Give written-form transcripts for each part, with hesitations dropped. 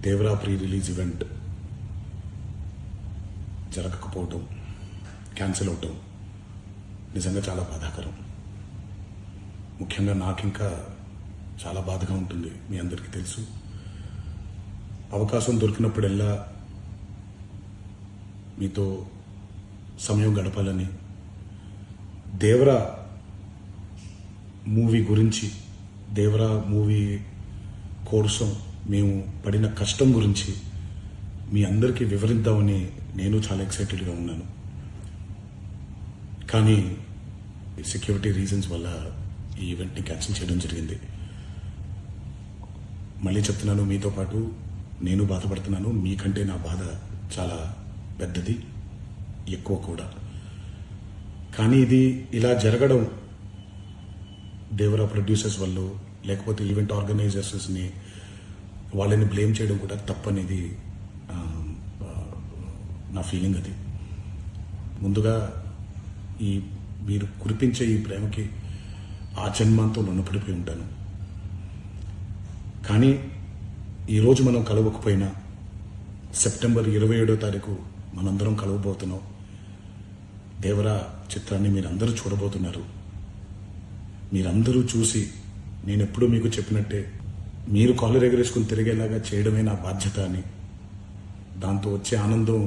Devara pre release event జరగకపోవటం, cancel అవటం నిజంగా చాలా బాధాకరం. ముఖ్యంగా నాకు ఇంకా చాలా బాధగా ఉంటుంది. మీ అందరికీ తెలుసు, అవకాశం దొరికినప్పుడల్లా మీతో సమయం గడపాలని, దేవరా మూవీ గురించి, దేవరా మూవీ కోసం మేము పడిన కష్టం గురించి మీ అందరికీ వివరిద్దామని నేను చాలా ఎక్సైటెడ్గా ఉన్నాను. కానీ సెక్యూరిటీ రీజన్స్ వల్ల ఈ ఈవెంట్ని క్యాన్సిల్ చేయడం జరిగింది. మళ్ళీ చెప్తున్నాను, మీతో పాటు నేను బాధపడుతున్నాను. మీకంటే నా బాధ చాలా పెద్దది, ఎక్కువ కూడా. కానీ ఇది ఇలా జరగడం దేవరా ప్రొడ్యూసర్స్ వల్ల, లేకపోతే ఈవెంట్ ఆర్గనైజర్స్ని వాళ్ళని బ్లేమ్ చేయడం కూడా తప్పనేది నా ఫీలింగ్. అది ముందుగా ఈ మీరు కురిపించే ఈ ప్రేమకి ఆ జన్మంతో రుణపడిపోయి ఉంటాను. కానీ ఈరోజు మనం కలవకపోయినా సెప్టెంబర్ 27వ తారీఖు మనందరం కలవబోతున్నాం. దేవరా చిత్రాన్ని మీరందరూ చూడబోతున్నారు. మీరందరూ చూసి, నేను ఎప్పుడూ మీకు చెప్పినట్టే, మీరు కాలర్ ఎగరేసుకుని తిరిగేలాగా చేయడమే నా బాధ్యత అని, దాంతో వచ్చే ఆనందం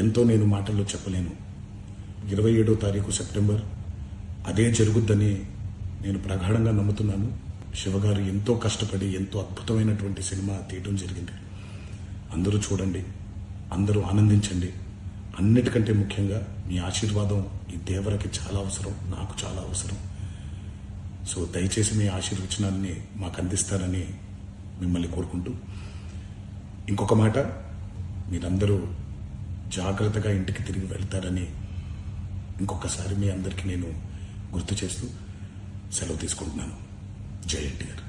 ఎంతో నేను మాటల్లో చెప్పలేను. 27వ తారీఖు సెప్టెంబర్ అదే జరుగుద్దని నేను ప్రగాఢంగా నమ్ముతున్నాను. శివగారు ఎంతో కష్టపడి ఎంతో అద్భుతమైనటువంటి సినిమా తీయడం జరిగింది. అందరూ చూడండి, అందరూ ఆనందించండి. అన్నిటికంటే ముఖ్యంగా మీ ఆశీర్వాదం ఈ దేవరకి చాలా అవసరం, నాకు చాలా అవసరం. సో దయచేసి మీ ఆశీర్వచనాన్ని మాకు అందిస్తారని మిమ్మల్ని కోరుకుంటూ, ఇంకొక మాట, మీరందరూ జాగ్రత్తగా ఇంటికి తిరిగి వెళ్తారని ఇంకొకసారి మీ అందరికీ నేను గుర్తు చేస్తూ సెలవు తీసుకుంటున్నాను. జై ఎన్టీఆర్.